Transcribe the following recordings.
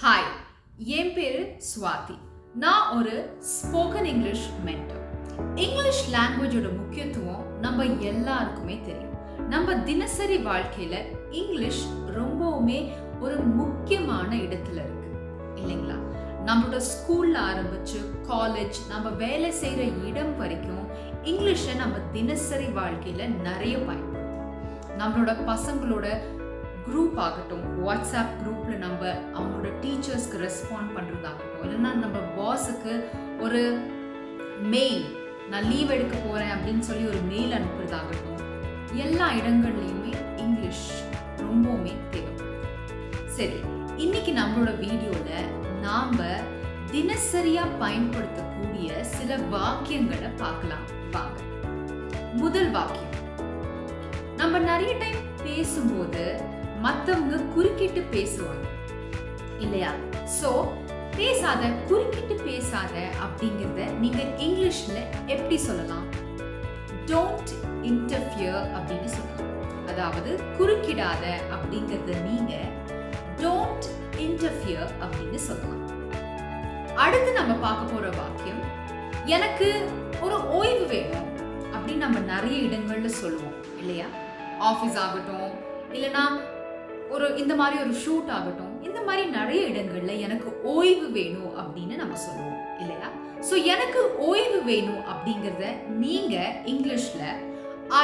Hi, என் பேரு ஸ்வாதி. நான் ஒரு ஸ்போக்கன் இங்கிலீஷ் மென்டர். இங்கிலீஷ் லாங்குவேஜோட முக்கியத்துவம் நம்ம எல்லாருக்குமே தெரியும். நம்ம தினசரி வாழ்க்கையில இங்கிலீஷ் ரொம்பவுமே ஒரு முக்கியமான இடத்துல இருக்கு இல்லைங்களா? நம்மளோட ஸ்கூல்ல ஆரம்பிச்சு காலேஜ், நம்ம வேலை செய்யற இடம் வரைக்கும் இங்கிலீஷை நம்ம தினசரி வாழ்க்கையில நிறைய பயன்படுத்தும். நம்மளோட பசங்களோட குரூப் ஆகட்டும், வாட்ஸ்அப் குரூப்ல நம்ம அவங்களோட டீச்சர்ஸ்க்கு ரெஸ்பாண்ட் பண்றதாகட்டும், இல்லைன்னா நம்ம பாஸுக்கு ஒரு மெயில், நான் லீவ் எடுக்க போறேன் அப்படின்னு சொல்லி ஒரு மெயில் அனுப்புறதாகட்டும், எல்லா இடங்கள்லையுமே இங்கிலீஷ் ரொம்பவுமே தேவைப்படுது. சரி, இன்னைக்கு நம்மளோட வீடியோல நாம தினசரியா பயன்படுத்தக்கூடிய சில வாக்கியங்களை பார்க்கலாம் வாங்க. முதல் வாக்கியம், நம்ம நிறைய டைம் பேசும்போது மத்தவங்க குறுக்கிட்டு பேசுவாங்க இல்லையா? சோ பேசாத, குறுக்கிட்டு பேசாத அப்படிங்கறத நீங்க இங்கிலீஷ்ல எப்படி சொல்லலாம்? டோன்ட் இன்டர்ஃபியர் அப்படின்னு சொல்லலாம். அதாவது குறுக்கிடாத அப்படிங்கறத நீங்க டோன்ட் இன்டர்ஃபியர் அப்படின்னு சொல்லலாம். அடுத்து நம்ம பார்க்க போற வாக்கியம், எனக்கு ஒரு ஓய்வு வேணும் அப்படின்னு நம்ம நிறைய இடங்கள்ல சொல்லுவோம் இல்லையா? ஆஃபீஸ் ஆகட்டும், இல்லைன்னா இந்த மாதிரி ஒரு ஷூட் ஆகட்டும், இந்த மாதிரி நிறைய இடங்கள்ல எனக்கு ஓய்வு வேணும் அப்படின்னு நம்ம சொல்லுவோம் இல்லையா? ஸோ எனக்கு ஓய்வு வேணும் அப்படிங்கிறத நீங்க இங்கிலீஷ்ல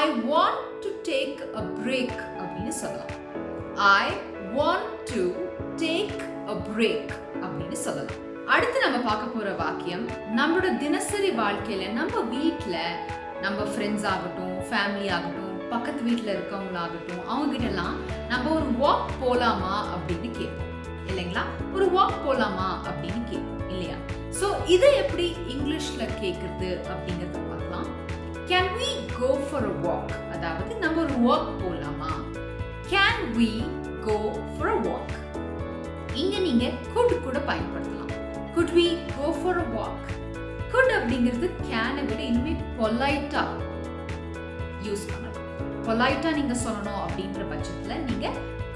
I want to take a break அப்படின்னு சொல்லலாம். I want to take a break அப்படின்னு சொல்லலாம். அடுத்து நம்ம பார்க்க போற வாக்கியம், நம்மளோட தினசரி வாழ்க்கையில நம்ம வீட்டுல நம்ம ஃப்ரெண்ட்ஸ் ஆகட்டும், ஃபேமிலி ஆகட்டும், பக்கத்து வீட்டில் இருக்கவங்களாகட்டும், அவங்க கிட்டலாம் நம்ம ஒரு வாக் போலாமா அப்படின்னு கேட்போம் இல்லைங்களா? ஒரு வாக் போலாமா அப்படின்னு கேட்போம் இல்லையா? ஸோ இதை எப்படி இங்கிலீஷ்ல கேட்கறது அப்படிங்கறத பார்க்கலாம். Can we go for a walk, அதாவது நம்ம ஒரு வாக் போலாமா? Can we go for a walk. இங்க நீங்க could கூட பயன்படுத்தலாம். could we go for a walk? could அப்படிங்கிறது கேனை விட இனிமே பொலைட்டா யூஸ் பண்ணலாம். பொலைட்டா நீங்க சொல்லணும் அப்படின்ற பட்சத்துல நீங்க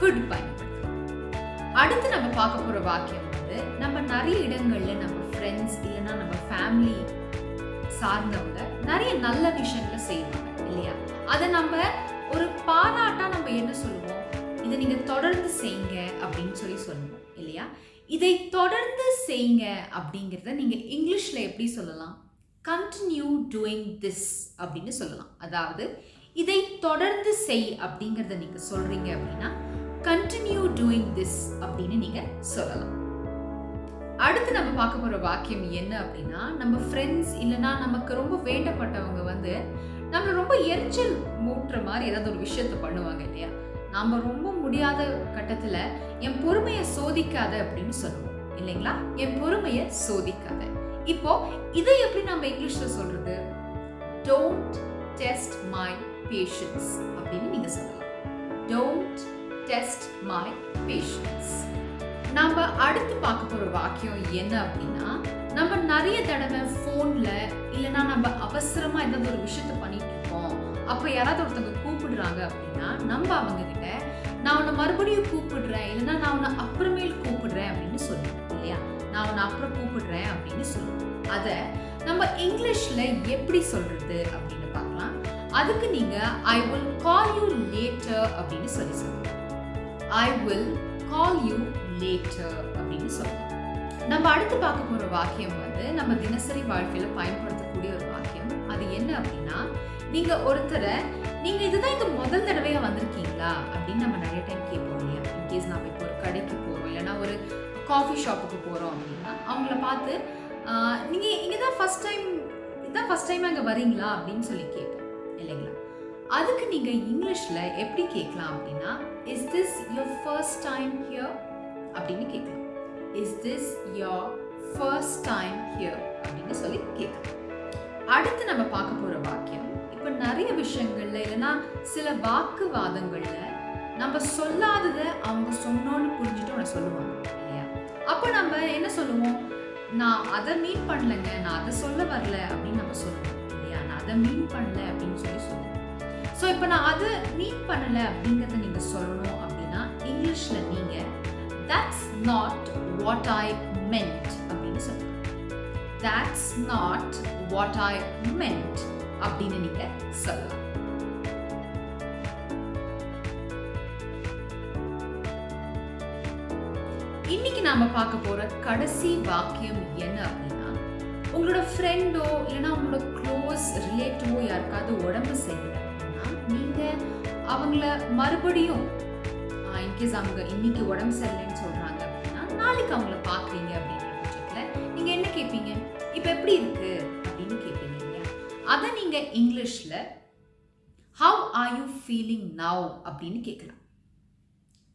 could பயன்படுத்தலாம். அடுத்து நம்ம பார்க்க போற வாக்கியம் வந்து, நம்ம நிறைய இடங்கள்ல நம்ம ஃப்ரெண்ட்ஸ் இல்லைன்னா நம்ம ஃபேமிலி சார்ந்தவங்க நிறைய நல்ல விஷயங்களை செய்வாங்க இல்லையா? அதை நம்ம ஒரு பாராட்டா நம்ம என்ன சொல்லுவோம்? இதை நீங்க தொடர்ந்து செய்யுங்க அப்படின்னு சொல்லி சொல்லுவோம் இல்லையா? இதை தொடர்ந்து செய்யுங்க அப்படிங்கிறத நீங்க இங்கிலீஷ்ல எப்படி சொல்லலாம்? கண்டினியூ டூயிங் திஸ் அப்படின்னு சொல்லலாம். அதாவது இதை தொடர்ந்து செய் அப்படிங்கறத நீங்க சொல்றீங்க அப்படின்னா கண்டினியூ டூயிங் திஸ் அப்படின்னு நீங்க சொல்லலாம். அடுத்து நம்ம பார்க்க போற வாக்கியம் என்ன அப்படின்னா, நம்ம ஃப்ரெண்ட்ஸ் இல்லைன்னா நமக்கு ரொம்ப வேண்டப்பட்டவங்க வந்து நம்ம ரொம்ப எரிச்சல் மூட்டுற மாதிரி ஏதாவது ஒரு விஷயத்த பண்ணுவாங்க இல்லையா? நாம ரொம்ப முடியாத கட்டத்துல என் பொறுமையை சோதிக்காத அப்படின்னு சொல்லுவோம் இல்லைங்களா? என் பொறுமையை சோதிக்காத. இப்போ இதை எப்படி நம்ம இங்கிலீஷ்ல சொல்றது? டோன்ட் டெஸ்ட் மை பேஷன்ஸ் அப்படின்னு நீங்க சொல்லலாம். Don't test my patience. நம்ம அடுத்து பார்க்க போற வாக்கியம் என்ன அப்படின்னா, நம்ம நிறைய தடவை போன்ல இல்லைன்னா நம்ம அவசரமா ஏதாவது ஒரு விஷயத்த பண்ணிட்டு இருக்கோம், அப்ப யாராவது ஒருத்தவங்க கூப்பிடுறாங்க அப்படின்னா நம்ம அவங்க கிட்ட நான் உன்னை மறுபடியும் கூப்பிடுறேன், இல்லைன்னா நான் உன்னை அப்புறமேல் கூப்பிடுறேன் அப்படின்னு சொல்லுவோம் இல்லையா? நான் உன்னை அப்புறம் கூப்பிடுறேன் அப்படின்னு சொல்லுவோம். அதை நம்ம இங்கிலீஷ்ல எப்படி சொல்றது அப்படின்னு பார்க்கலாம். அதுக்கு நீங்க I will call you later அப்படின்னு சொல்லலாம். I will call you later அப்படின்னு சொல்லலாம். நம்ம அடுத்து பார்க்க போற வாக்கியம் வந்து நம்ம தினசரி வாழ்க்கையில பயன்படுத்தக்கூடிய ஒரு வாக்கியம். அது என்ன அப்படின்னா, நீங்க ஒருத்தரை நீங்க இதுதான் இது முதல் தடவையா வந்திருக்கீங்களா அப்படின்னு நம்ம நிறைய டைம் கேட்போம் இல்லையா? இன்கேஸ் நாம இப்போ ஒரு கடைக்கு போறோம் இல்லைன்னா ஒரு காஃபி ஷாப்புக்கு போறோம் அப்படின்னா அவங்கள பார்த்து நீங்க இங்கதான் ஃபர்ஸ்ட் டைம் அங்க வரீங்களா அப்படின்னு சொல்லி கேட்போம் இல்லைங்களா? அதுக்கு நீங்க இங்கிலீஷ்ல எப்படி கேட்கலாம் அப்படின்னா, is this your first time here அப்படின்னு கேட்கலாம். Is this your first time here அப்படின்னு சொல்லி கேட்கலாம். அடுத்து நம்ம பார்க்க போற வாக்கியம், இப்ப நிறைய விஷயங்கள்ல இல்லைன்னா சில வாக்குவாதங்கள்ல நம்ம சொல்லாததை அவங்க சொன்னோன்னு புரிஞ்சுட்டு உன்னை சொல்லுவாங்க இல்லையா? அப்போ நம்ம என்ன சொல்லுவோம்? நான் அதை மீன் பண்ணலைங்க, நான் அதை சொல்ல வரல அப்படின்னு நம்ம சொல்லுவோம் இல்லையா? நான் அதை மீன் பண்ணல அப்படின்னு சொல்லி சொல்லுவோம். ஸோ இப்போ நான் அதை மீன் பண்ணல அப்படிங்கிறத நீங்க சொல்லணும் அப்படின்னா இங்கிலீஷ்ல நீங்க that's not what I meant அப்படின்னு சொல்லலாம். That's not what I meant அப்படின்னு நீங்க சொல்லலாம். இன்னைக்கு நாம பார்க்க போற கடைசி வாக்கியம் என்ன அப்படின்னா, உங்களோட ஃப்ரெண்டோ இல்லைன்னா உங்களோட க்ளோஸ் ரிலேட்டிவோ யாருக்காவது உடம்பு சரியில்லை அப்படின்னா நீங்க அவங்கள மறுபடியும் இன்கேஸ் அவங்க இன்னைக்கு உடம்பு சரியில்லைன்னு சொல்றாங்க அப்படின்னா நாளைக்கு அவங்கள பார்க்குறீங்க அப்படின்ற பட்சத்தில் நீங்க என்ன கேட்பீங்க? இப்போ எப்படி இருக்கு அப்படின்னு கேட்பீங்க இல்லையா? அதை நீங்க இங்கிலீஷ்ல how are you feeling now அப்படின்னு கேட்கலாம்.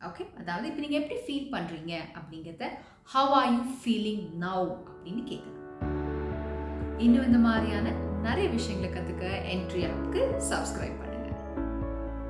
ஓகே, அதாவது இப்போ நீங்கள் எப்படி ஃபீல் பண்ணுறீங்க அப்படிங்கிறத how are you feeling now அப்படின்னு கேட்கலாம். இன்னும் இந்த மாதிரியான நிறைய விஷயங்களை கற்றுக்க என்ட்ரி ஆப்க்கு சப்ஸ்கிரைப்